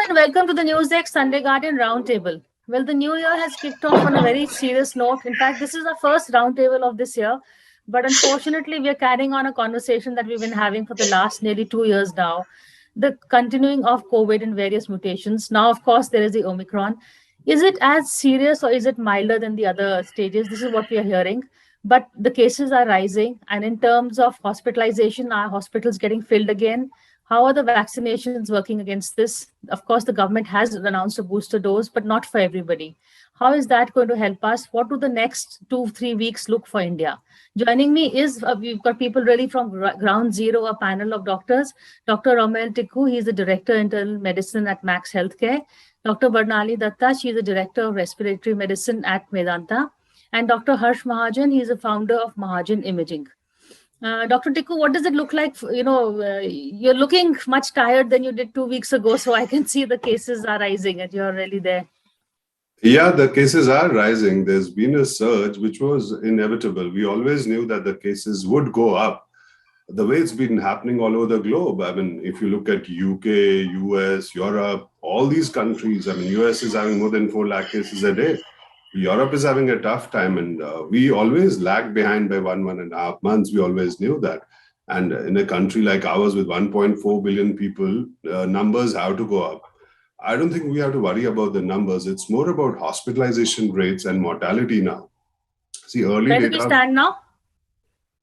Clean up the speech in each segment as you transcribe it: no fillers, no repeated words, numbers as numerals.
and welcome to the NewsX Sunday Guardian Roundtable. Well, the new year has kicked off on a very serious note. In fact, this is our first roundtable of this year, but unfortunately, we are carrying on a conversation that we've been having for the last nearly 2 years now. The continuing of COVID and various mutations. Now, of course, there is the Omicron. Is it as serious or is it milder than the other stages? This is what we are hearing. But the cases are rising. And in terms of hospitalization, are hospitals getting filled again? How are the vaccinations working against this? Of course, the government has announced a booster dose, but not for everybody. How is that going to help us? What do the next 2-3 weeks look for India? Joining me is, we've got people really from ground zero, a panel of doctors. Dr. Romel Tikku, he's the Director Internal Medicine at Max Healthcare. Dr. Barnali Datta, she's the Director of Respiratory Medicine at Medanta. And Dr. Harsh Mahajan, he's the founder of Mahajan Imaging. Dr. Tikku, what does it look like? You're looking much tired than you did 2 weeks ago, so I can see the cases are rising and you're really there. Yeah, the cases are rising. There's been a surge, which was inevitable. We always knew that the cases would go up. The way it's been happening all over the globe. I mean, if you look at UK, US, Europe, all these countries, I mean, US is having more than 4 lakh cases a day. Europe is having a tough time, and we always lag behind by 1.5 months. We always knew that. And in a country like ours with 1.4 billion people, numbers have to go up. I don't think we have to worry about the numbers. It's more about hospitalization rates and mortality now. See, early Where data. do we stand now?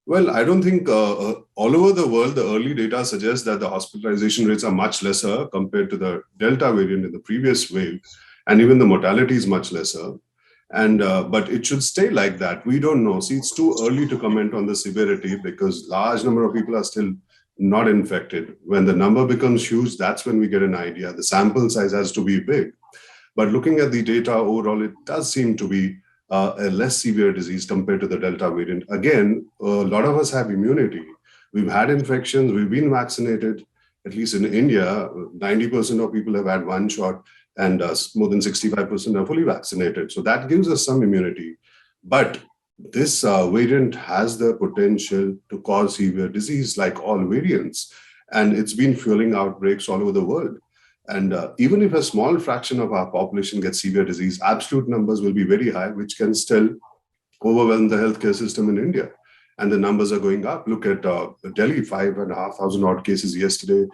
Well, I don't think all over the world, the early data suggests that the hospitalization rates are much lesser compared to the Delta variant in the previous wave. And even the mortality is much lesser. And but it should stay like that. We don't know. See, it's too early to comment on the severity because large number of people are still not infected. When the number becomes huge, that's when we get an idea. The sample size has to be big. But looking at the data overall, it does seem to be a less severe disease compared to the Delta variant. Again, a lot of us have immunity. We've had infections, we've been vaccinated. At least in India, 90% of people have had one shot, and more than 65% are fully vaccinated. So that gives us some immunity. But this variant has the potential to cause severe disease like all variants. And it's been fueling outbreaks all over the world. And even if a small fraction of our population gets severe disease, absolute numbers will be very high, which can still overwhelm the healthcare system in India. And the numbers are going up. Look at Delhi, 5,500 odd cases yesterday.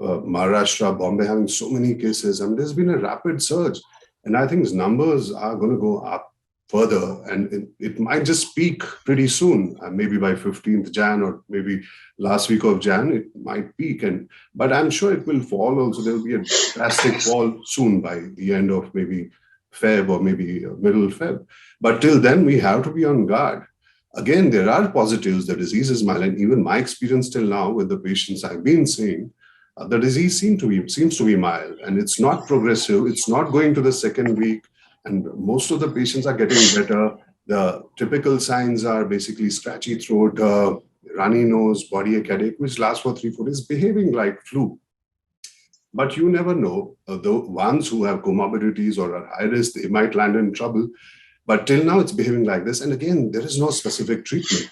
Maharashtra, Bombay having so many cases. I mean, there's been a rapid surge. And I think numbers are going to go up further. And it might just peak pretty soon, maybe by 15th Jan or maybe last week of Jan, it might peak. But I'm sure it will fall also. There will be a drastic fall soon by the end of maybe Feb or maybe middle Feb. But till then, we have to be on guard. Again, there are positives. The disease is mild. And even my experience till now with the patients I've been seeing, the disease seems to be mild, and it's not progressive. It's not going to the second week, and most of the patients are getting better. The typical signs are basically scratchy throat, runny nose, body ache, headache, which lasts for 3-4 days, behaving like flu. But you never know. The ones who have comorbidities or are high risk, they might land in trouble. But till now, it's behaving like this. And again, there is no specific treatment.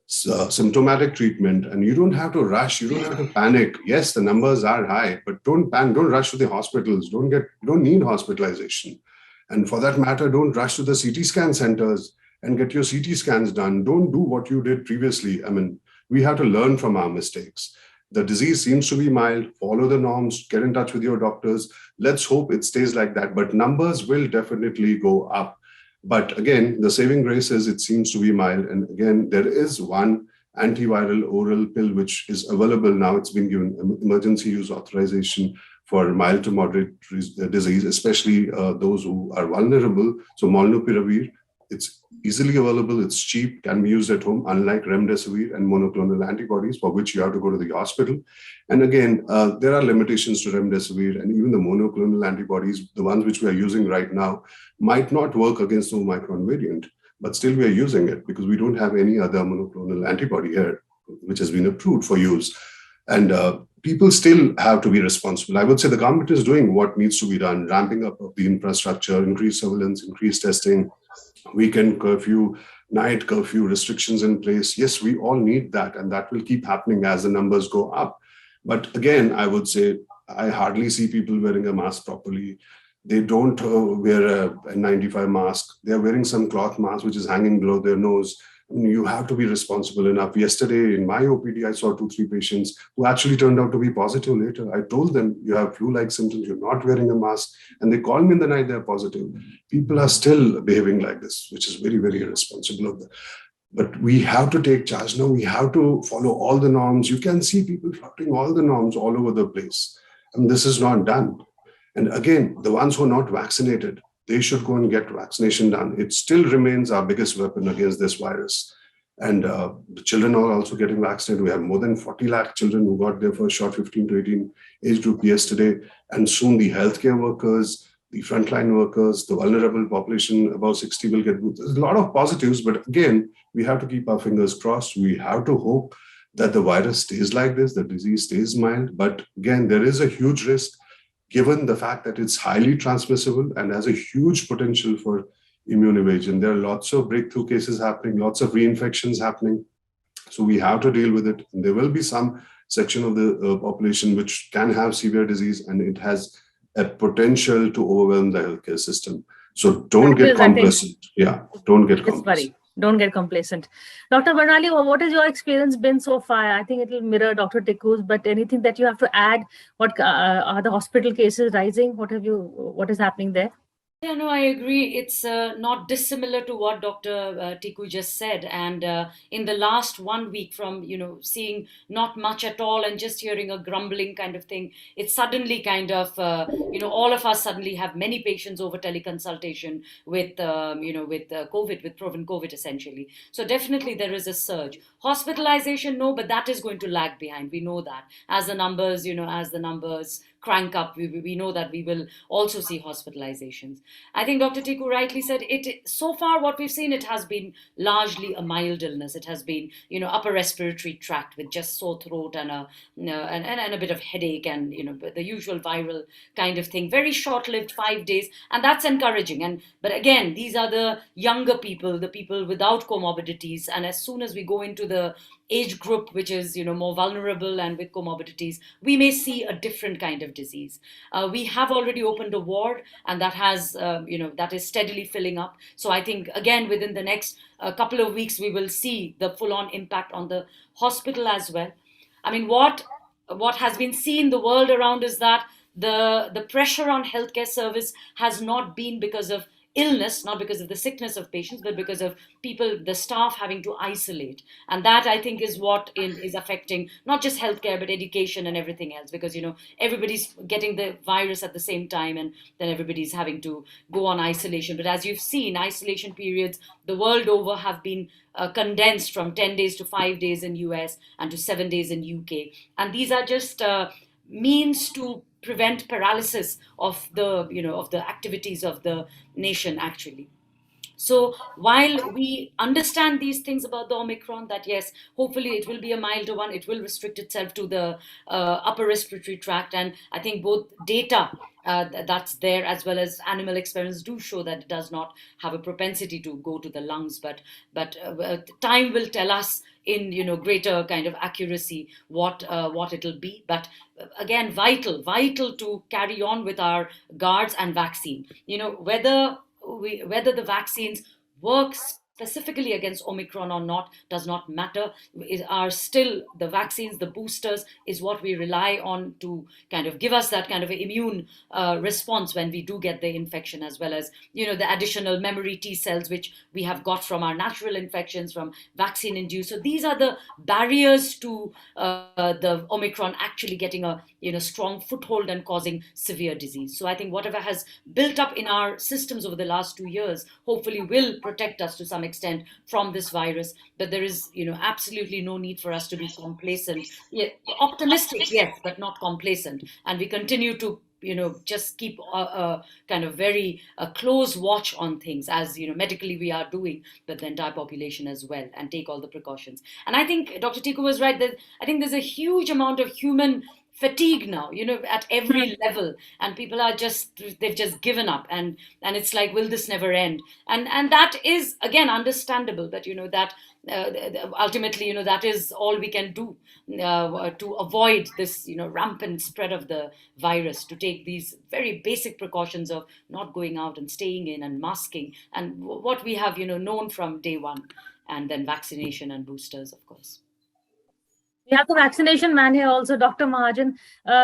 Symptomatic treatment, and you don't have to rush, you don't have to panic. Yes, the numbers are high, but don't panic, don't rush to the hospitals, you don't need hospitalization. And for that matter, don't rush to the CT scan centers and get your CT scans done. Don't do what you did previously. I mean, we have to learn from our mistakes. The disease seems to be mild, follow the norms, get in touch with your doctors. Let's hope it stays like that, but numbers will definitely go up. But again, the saving grace is it seems to be mild. And again, there is one antiviral oral pill which is available now. It's been given emergency use authorization for mild to moderate disease, especially those who are vulnerable. So molnupiravir, it's easily available, it's cheap, can be used at home, unlike remdesivir and monoclonal antibodies for which you have to go to the hospital. And again, there are limitations to remdesivir, and even the monoclonal antibodies, the ones which we are using right now, might not work against the Omicron variant, but still we are using it because we don't have any other monoclonal antibody here which has been approved for use. And people still have to be responsible. I would say the government is doing what needs to be done, ramping up of the infrastructure, increased surveillance, increased testing, weekend curfew, night curfew, restrictions in place. Yes, we all need that, and that will keep happening as the numbers go up. But again, I would say I hardly see people wearing a mask properly. They don't wear a N95 mask. They're wearing some cloth mask which is hanging below their nose. You have to be responsible enough. Yesterday in my OPD, I saw 2, 3 patients who actually turned out to be positive later. I told them, you have flu-like symptoms, you're not wearing a mask. And they called me in the night, they're positive. People are still behaving like this, which is very, very irresponsible of them. But we have to take charge now. We have to follow all the norms. You can see people flouting all the norms all over the place. And this is not done. And again, the ones who are not vaccinated, they should go and get vaccination done. It still remains our biggest weapon against this virus. And the children are also getting vaccinated. We have more than 40 lakh children who got their first shot, 15 to 18 age group yesterday. And soon the healthcare workers, the frontline workers, the vulnerable population above 60 will get boosted. There's a lot of positives, but again, we have to keep our fingers crossed. We have to hope that the virus stays like this, the disease stays mild. But again, there is a huge risk given the fact that it's highly transmissible and has a huge potential for immune evasion. There are lots of breakthrough cases happening, lots of reinfections happening. So we have to deal with it. And there will be some section of the population which can have severe disease, and it has a potential to overwhelm the healthcare system. So don't get complacent. Yeah, don't get complacent. Don't get complacent. Dr. Barnali, what has your experience been so far? I think it will mirror Dr. Tikku's, but anything that you have to add? What are the hospital cases rising? What is happening there? Yeah, no, I agree. It's not dissimilar to what Dr. Tikku just said. And in the last 1 week, from seeing not much at all and just hearing a grumbling kind of thing, it's suddenly kind of all of us suddenly have many patients over teleconsultation with COVID, with proven COVID essentially. So definitely there is a surge. Hospitalization, no, but that is going to lag behind. We know that as the numbers crank up, we know that we will also see hospitalizations. I think Dr. Tikku rightly said it. So far, what we've seen, it has been largely a mild illness. It has been, upper respiratory tract with just sore throat and a bit of headache and the usual viral kind of thing. Very short-lived, 5 days, and that's encouraging. But again, these are the younger people, the people without comorbidities, and as soon as we go into the age group which is more vulnerable and with comorbidities, we may see a different kind of disease. We have already opened a ward, and that has that is steadily filling up. So I think again within the next couple of weeks we will see the full-on impact on the hospital as well. I mean, what has been seen the world around is that the pressure on healthcare service has not been because of illness, not because of the sickness of patients, but because of people, the staff having to isolate. And that, I think, is what is affecting not just healthcare, but education and everything else, because, everybody's getting the virus at the same time, and then everybody's having to go on isolation. But as you've seen, isolation periods the world over have been condensed from 10 days to 5 days in US and to 7 days in UK. And these are just means to prevent paralysis of the activities of the nation actually. So while we understand these things about the Omicron, that yes, hopefully it will be a milder one, it will restrict itself to the upper respiratory tract, and I think both data that's there as well as animal experiments do show that it does not have a propensity to go to the lungs, but time will tell us in greater kind of accuracy what it'll be. But again, vital to carry on with our guards and vaccine. Whether the vaccines work specifically against Omicron or not does not matter. Are still the vaccines, the boosters is what we rely on to kind of give us that kind of immune response when we do get the infection, as well as the additional memory T cells which we have got from our natural infections, from vaccine induced. So these are the barriers to the Omicron actually getting a strong foothold and causing severe disease. So I think whatever has built up in our systems over the last 2 years hopefully will protect us to some extent from this virus. But there is absolutely no need for us to be complacent. Yeah, optimistic, yes, but not complacent. And we continue to just keep a kind of very close watch on things, as medically we are doing, but the entire population as well, and take all the precautions. And I think Dr. Tikku was right that I think there's a huge amount of human fatigue now, at every level, and people are they've just given up, and it's like, will this never end? And that is again understandable, but that ultimately, that is all we can do to avoid this, rampant spread of the virus, to take these very basic precautions of not going out and staying in and masking, and what we have, known from day one, and then vaccination and boosters, of course. We have the vaccination man here also, Dr. Mahajan.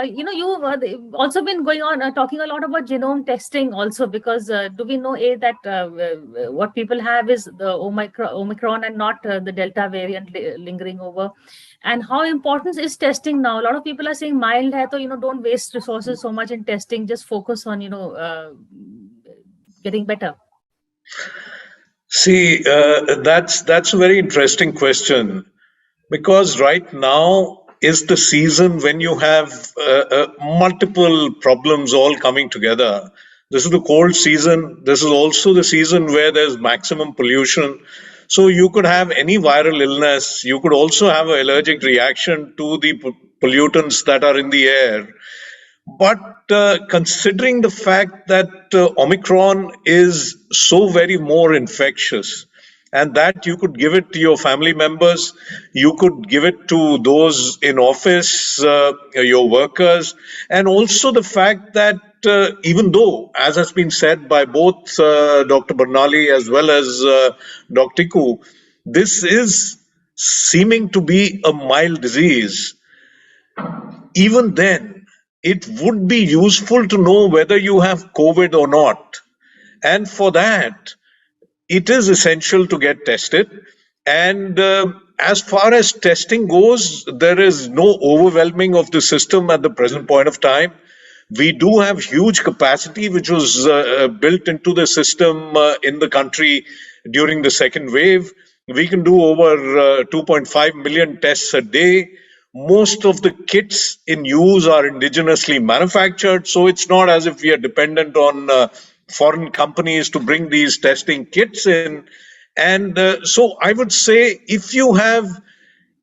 You've also been going on talking a lot about genome testing also, because do we know that what people have is the Omicron and not the Delta variant lingering over? And how important is testing now? A lot of people are saying mild hai, so don't waste resources so much in testing. Just focus on getting better. See, that's a very interesting question, because right now is the season when you have multiple problems all coming together. This is the cold season. This is also the season where there's maximum pollution. So you could have any viral illness. You could also have an allergic reaction to the pollutants that are in the air. But considering the fact that Omicron is so very more infectious, and that you could give it to your family members, you could give it to those in office, your workers, and also the fact that even though, as has been said by both Dr. Barnali as well as Dr. Tiku, this is seeming to be a mild disease, even then, it would be useful to know whether you have COVID or not. And for that, it is essential to get tested. And as far as testing goes, there is no overwhelming of the system at the present point of time. We do have huge capacity, which was built into the system in the country during the second wave. We can do over 2.5 million tests a day. Most of the kits in use are indigenously manufactured, so it's not as if we are dependent on foreign companies to bring these testing kits in. And so I would say, if you have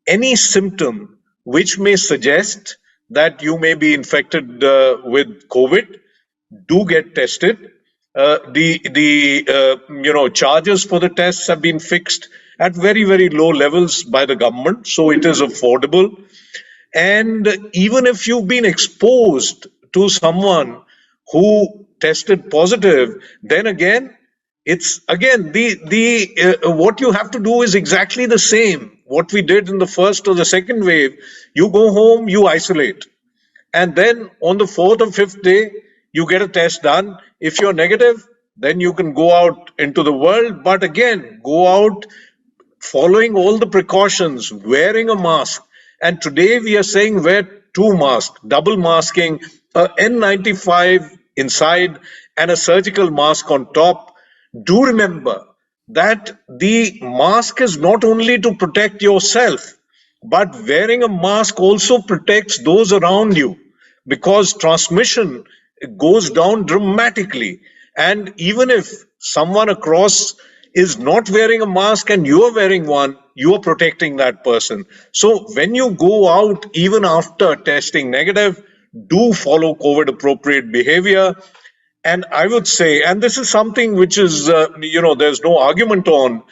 any symptom which may suggest that you may be infected with COVID, do get tested. The charges for the tests have been fixed at very, very low levels by the government, so it is affordable. And even if you've been exposed to someone who tested positive, then again, it's again what you have to do is exactly the same what we did in the first or the second wave. You go home, you isolate, and then on the fourth or fifth day you get a test done. If you're negative, then you can go out into the world, but again, go out following all the precautions, wearing a mask. And today we are saying wear 2 masks, double masking, a N95 inside and a surgical mask on top. Do remember that the mask is not only to protect yourself, but wearing a mask also protects those around you, because transmission goes down dramatically. And even if someone across is not wearing a mask and you are wearing one, you are protecting that person. So when you go out, even after testing negative, do follow COVID appropriate behavior. And I would say, and this is something which is, there's no argument on,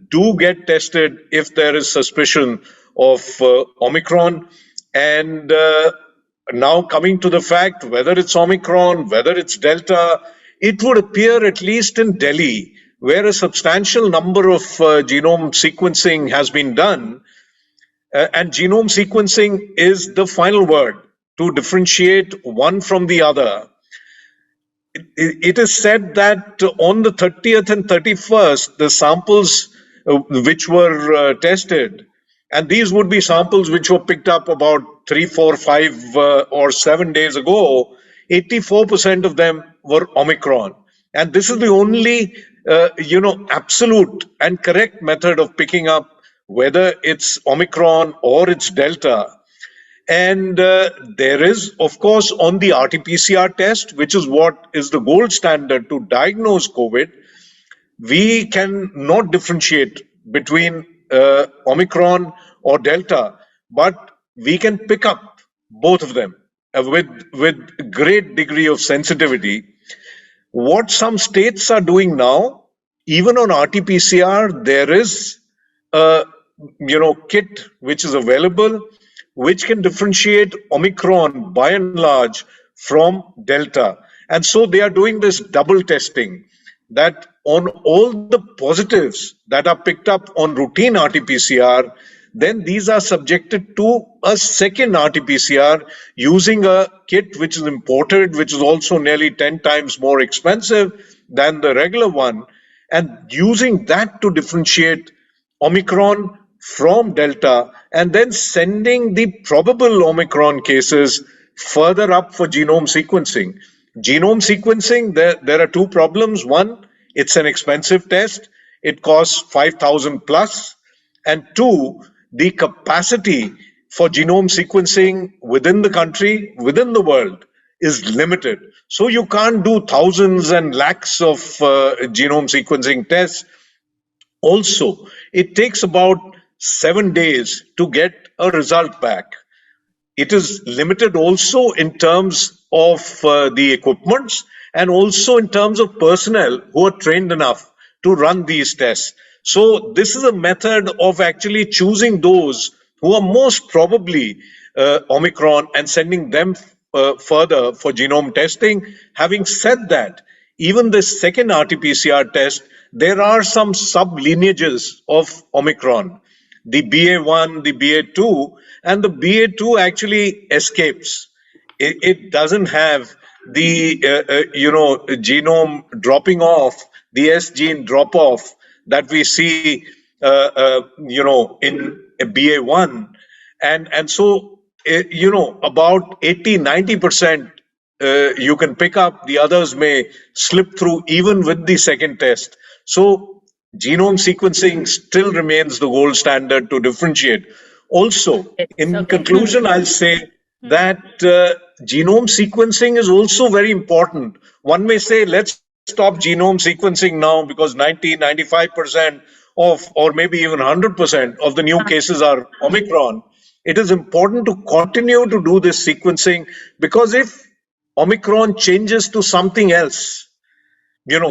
do get tested if there is suspicion of Omicron. And now coming to the fact, whether it's Omicron, whether it's Delta, it would appear, at least in Delhi, where a substantial number of genome sequencing has been done, and genome sequencing is the final word to differentiate one from the other. It is said that on the 30th and 31st, the samples which were tested, and these would be samples which were picked up about 3, 4, 5 or 7 days ago, 84% of them were Omicron. And this is the only absolute and correct method of picking up whether it's Omicron or it's Delta. And there is, of course, on the RT-PCR test, which is what is the gold standard to diagnose COVID, we can not differentiate between Omicron or Delta, but we can pick up both of them with great degree of sensitivity. What some states are doing now, even on RT-PCR, there is a kit which is available, which can differentiate Omicron by and large from Delta. And so they are doing this double testing, that on all the positives that are picked up on routine RT-PCR, then these are subjected to a second RT-PCR using a kit which is imported, which is also nearly 10 times more expensive than the regular one, and using that to differentiate Omicron from Delta, and then sending the probable Omicron cases further up for genome sequencing. Genome sequencing, there are two problems. One, it's an expensive test. It costs 5,000 plus. And two, the capacity for genome sequencing within the country, within the world, is limited. So you can't do thousands and lakhs of genome sequencing tests. Also, it takes about 7 days to get a result back. It is limited also in terms of the equipments and also in terms of personnel who are trained enough to run these tests. So this is a method of actually choosing those who are most probably Omicron and sending them further for genome testing. Having said that, even the second RT-PCR test, there are some sub-lineages of Omicron, the BA1, the BA2, and the BA2 actually escapes. It doesn't have the genome dropping off, the S gene drop off that we see in BA1, and so about 80-90% you can pick up. The others may slip through even with the second test. So genome sequencing still remains the gold standard to differentiate. Also, in conclusion, I'll say that genome sequencing is also very important. One may say, let's stop genome sequencing now because 90-95% of, or maybe even 100% of the new cases are Omicron. It is important to continue to do this sequencing, because if Omicron changes to something else,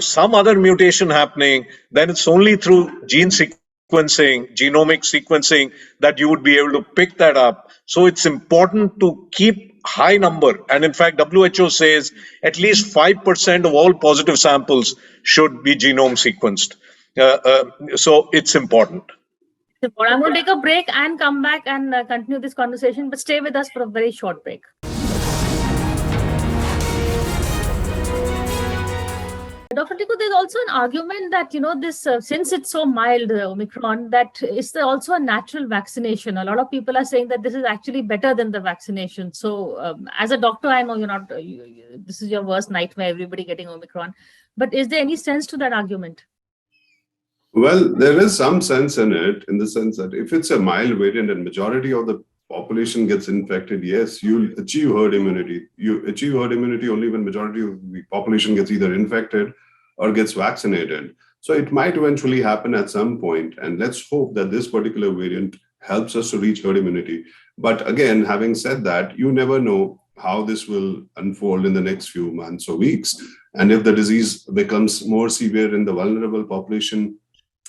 some other mutation happening, then it's only through gene sequencing, genomic sequencing, that you would be able to pick that up. So it's important to keep high number. And in fact, WHO says at least 5% of all positive samples should be genome sequenced. So it's important. I'm going to take a break and come back and continue this conversation, but stay with us for a very short break. Dr. Tiku, there's also an argument that, this, since it's so mild, Omicron, that it's also a natural vaccination. A lot of people are saying that this is actually better than the vaccination. So as a doctor, I know this is your worst nightmare, everybody getting Omicron. But is there any sense to that argument? Well, there is some sense in it, in the sense that if it's a mild variant and majority of the population gets infected, yes, you'll achieve herd immunity. You achieve herd immunity only when majority of the population gets either infected or gets vaccinated. So it might eventually happen at some point, and let's hope that this particular variant helps us to reach herd immunity. But again, having said that, you never know how this will unfold in the next few months or weeks. And if the disease becomes more severe in the vulnerable population,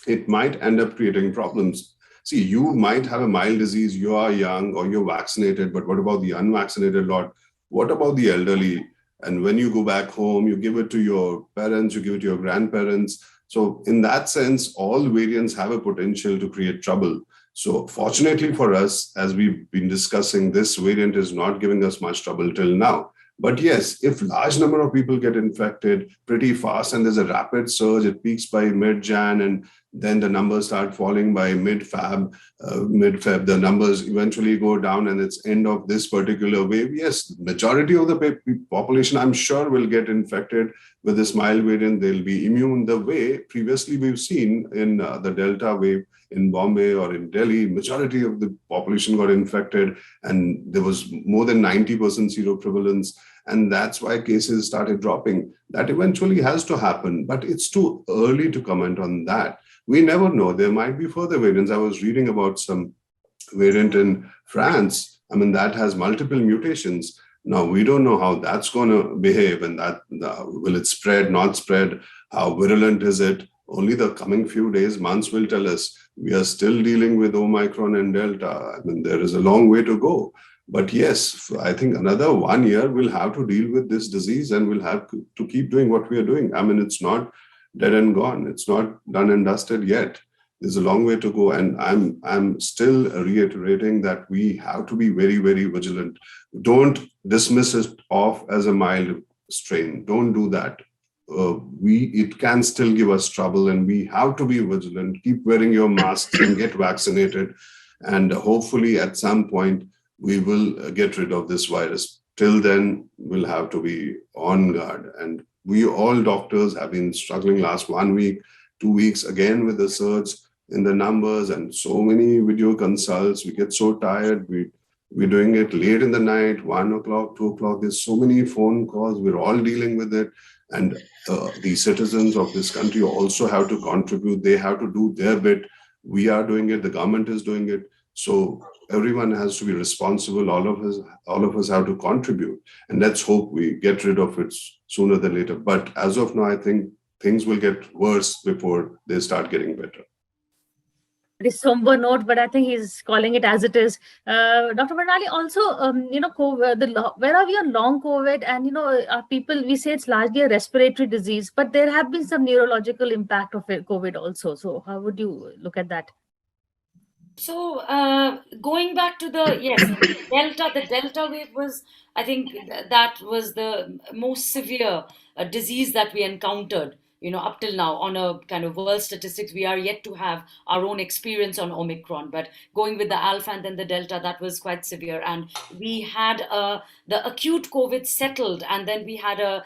it might end up creating problems. See, you might have a mild disease, you are young or you're vaccinated, but what about the unvaccinated lot? What about the elderly? And when you go back home, you give it to your parents, you give it to your grandparents. So in that sense, all variants have a potential to create trouble. So fortunately for us, as we've been discussing, this variant is not giving us much trouble till now. But yes, if large number of people get infected pretty fast and there's a rapid surge, it peaks by mid-Jan and then the numbers start falling by mid-Feb, the numbers eventually go down and it's end of this particular wave. Yes, majority of the population, I'm sure, will get infected with this mild variant. They'll be immune the way previously we've seen in the Delta wave in Bombay or in Delhi. Majority of the population got infected and there was more than 90% seroprevalence. And that's why cases started dropping. That eventually has to happen, but it's too early to comment on that. We never know. There might be further variants. I was reading about some variant in France. I mean, that has multiple mutations. Now, we don't know how that's going to behave and that will it spread, not spread? How virulent is it? only the coming few days, months will tell us. We are still dealing with Omicron and Delta. I mean, there is a long way to go. But yes, I think another 1 year we'll have to deal with this disease, and we'll have to keep doing what we are doing. I mean, it's not dead and gone. It's not done and dusted yet. There's a long way to go, and I'm still reiterating that we have to be very, very vigilant. Don't dismiss it off as a mild strain. Don't do that. It can still give us trouble, and we have to be vigilant. Keep wearing your masks and get vaccinated, and hopefully at some point we will get rid of this virus. Till then, we'll have to be on guard. And we all doctors have been struggling last 1 week, 2 weeks again with the surge in the numbers and so many video consults. We get so tired. We're doing it late in the night, 1 o'clock, 2 o'clock. There's so many phone calls. We're all dealing with it. And the citizens of this country also have to contribute. They have to do their bit. We are doing it. The government is doing it. So everyone has to be responsible. All of us have to contribute. And let's hope we get rid of it sooner than later. But as of now, I think things will get worse before they start getting better. Pretty somber note, but I think he's calling it as it is. Dr. Bernali, also, COVID, where are we on long COVID? And, people, we say it's largely a respiratory disease, but there have been some neurological impact of COVID also. So how would you look at that? So going back to the Delta wave was, I think that was the most severe disease that we encountered, up till now. On a kind of world statistics, we are yet to have our own experience on Omicron, but going with the Alpha and then the Delta, that was quite severe. And we had the acute COVID settled, and then we had a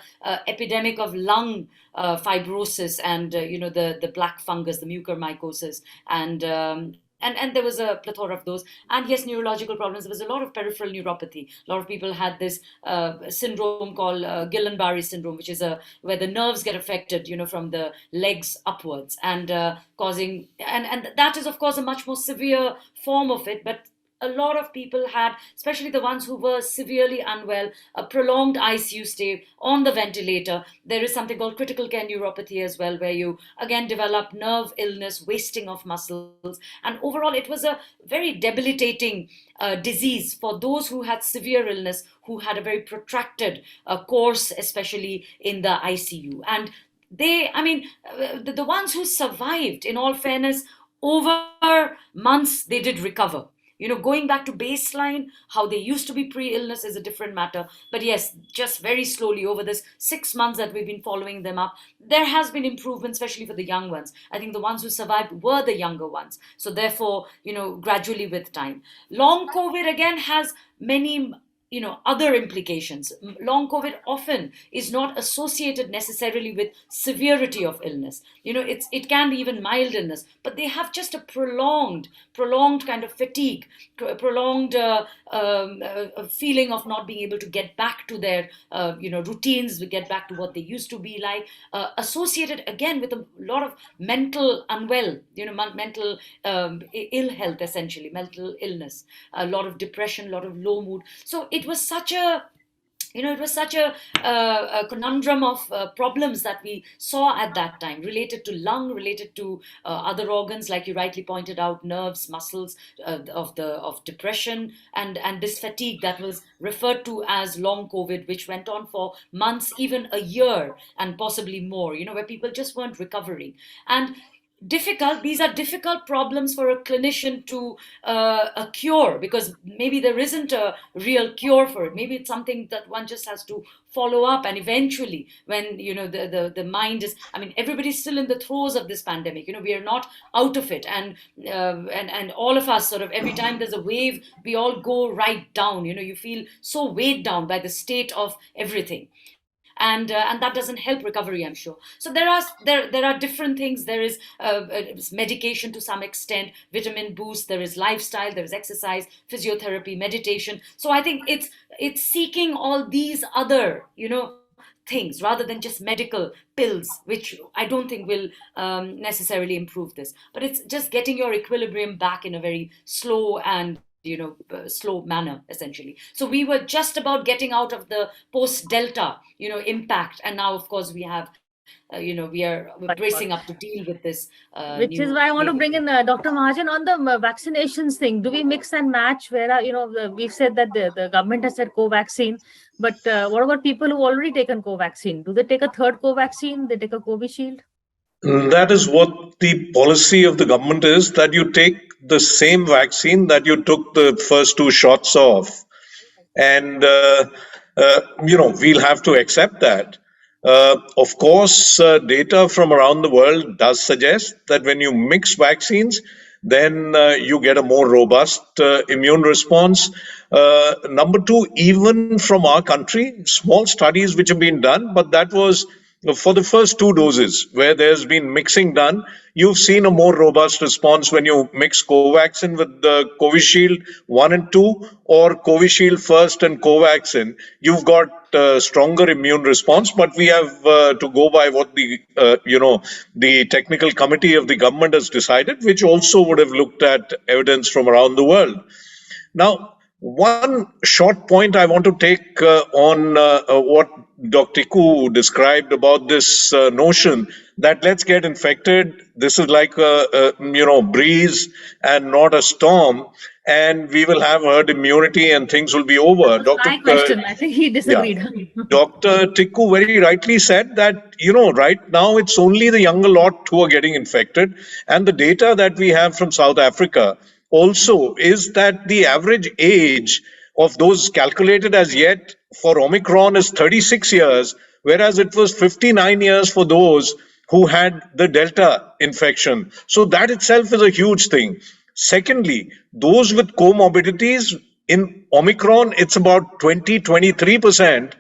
epidemic of lung fibrosis and, the black fungus, the mucormycosis, and there was a plethora of those. And yes, neurological problems. There was a lot of peripheral neuropathy. A lot of people had this syndrome called Guillain-Barré syndrome, which is where the nerves get affected, from the legs upwards, and causing, and that is of course a much more severe form of it. But a lot of people had, especially the ones who were severely unwell, a prolonged ICU stay on the ventilator. There is something called critical care neuropathy as well, where you again develop nerve illness, wasting of muscles. And overall, it was a very debilitating disease for those who had severe illness, who had a very protracted course, especially in the ICU. And the ones who survived, in all fairness, over months, they did recover. Going back to baseline, how they used to be pre-illness is a different matter. But yes, just very slowly over this 6 months that we've been following them up, there has been improvement, especially for the young ones. I think the ones who survived were the younger ones. So therefore, gradually with time. Long COVID again has many other implications. Long COVID often is not associated necessarily with severity of illness. It can be even mild illness, but they have just a prolonged kind of fatigue, prolonged feeling of not being able to get back to their routines, get back to what they used to be like, associated again with a lot of mental mental ill health, essentially mental illness, a lot of depression, a lot of low mood. So it was such a conundrum of problems that we saw at that time, related to lung, related to other organs, like you rightly pointed out, nerves, muscles, of depression, and this fatigue that was referred to as long COVID, which went on for months, even a year, and possibly more. Where people just weren't recovering. And these are difficult problems for a clinician to cure, because maybe there isn't a real cure for it. Maybe it's something that one just has to follow up, and eventually, when the mind is, everybody's still in the throes of this pandemic. We are not out of it, and all of us, sort of, every time there's a wave, we all go right down. You feel so weighed down by the state of everything. And that doesn't help recovery, I'm sure. So there are different things. There is medication to some extent, vitamin boost. There is lifestyle. There is exercise, physiotherapy, meditation. So I think it's seeking all these other things rather than just medical pills, which I don't think will necessarily improve this. But it's just getting your equilibrium back in a very slow and slow manner, essentially. So we were just about getting out of the post-Delta, impact. And now, of course, we have we're bracing up to deal with this. Which is why I want to bring in Dr. Mahajan on the vaccinations thing. Do we mix and match? Where we've said that the government has said Covaxin, but what about people who've already taken Covaxin? Do they take a third Covaxin? They take a Covishield? That is what the policy of the government is, that you take the same vaccine that you took the first 2 shots of. And, we'll have to accept that. Of course, data from around the world does suggest that when you mix vaccines, then you get a more robust immune response. Number 2, even from our country, small studies which have been done, but that was for the first 2 doses where there's been mixing done. You've seen a more robust response when you mix Covaxin with the Covishield 1 and 2 or Covishield first and Covaxin. You've got stronger immune response, but we have to go by what the technical committee of the government has decided, which also would have looked at evidence from around the world. Now, one short point I want to take on what Dr. Tikku described about this notion that let's get infected. This is like a breeze and not a storm, and we will have herd immunity and things will be over. My question, I think he disagreed. Yeah. Dr. Tikku very rightly said that, right now it's only the younger lot who are getting infected. And the data that we have from South Africa also is that the average age of those calculated as yet for Omicron is 36 years, whereas it was 59 years for those who had the Delta infection. So that itself is a huge thing. Secondly, those with comorbidities in Omicron, it's about 23%.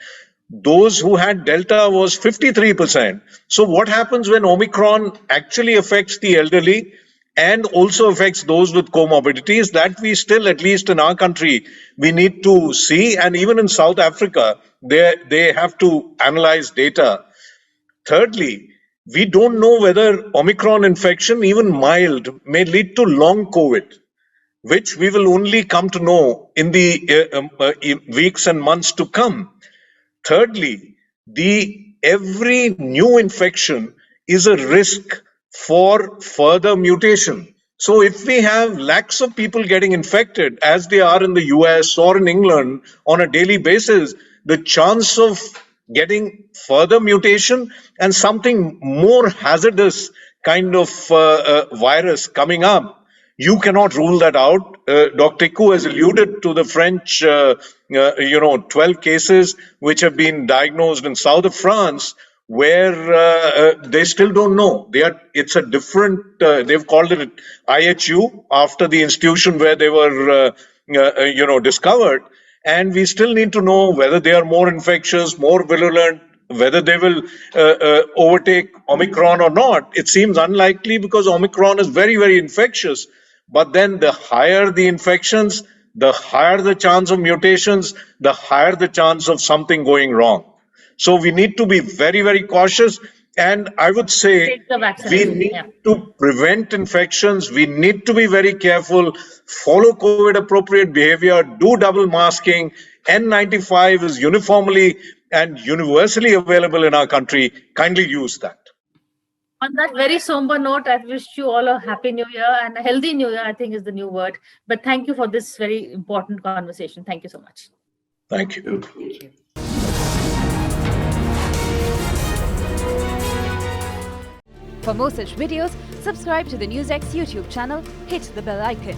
Those who had Delta was 53%. So what happens when Omicron actually affects the elderly and also affects those with comorbidities? That we still, at least in our country, we need to see. And even in South Africa, they have to analyze data. Thirdly, we don't know whether Omicron infection, even mild, may lead to long COVID, which we will only come to know in the weeks and months to come. Thirdly, every new infection is a risk for further mutation. So if we have lakhs of people getting infected, as they are in the US or in England on a daily basis, the chance of getting further mutation and something more hazardous kind of virus coming up, you cannot rule that out. Dr. Tikku has alluded to the French, 12 cases which have been diagnosed in south of France, where they still don't know. It's a different, they've called it IHU after the institution where they were, discovered. And we still need to know whether they are more infectious, more virulent, whether they will overtake Omicron or not. It seems unlikely because Omicron is very, very infectious. But then the higher the infections, the higher the chance of mutations, the higher the chance of something going wrong. So we need to be very, very cautious. And I would say we need to prevent infections. We need to be very careful, follow COVID appropriate behavior, do double masking. N95 is uniformly and universally available in our country. Kindly use that. On that very somber note, I wish you all a happy new year and a healthy new year, I think is the new word. But thank you for this very important conversation. Thank you so much. Thank you. Thank you. For more such videos, subscribe to the NewsX YouTube channel, hit the bell icon.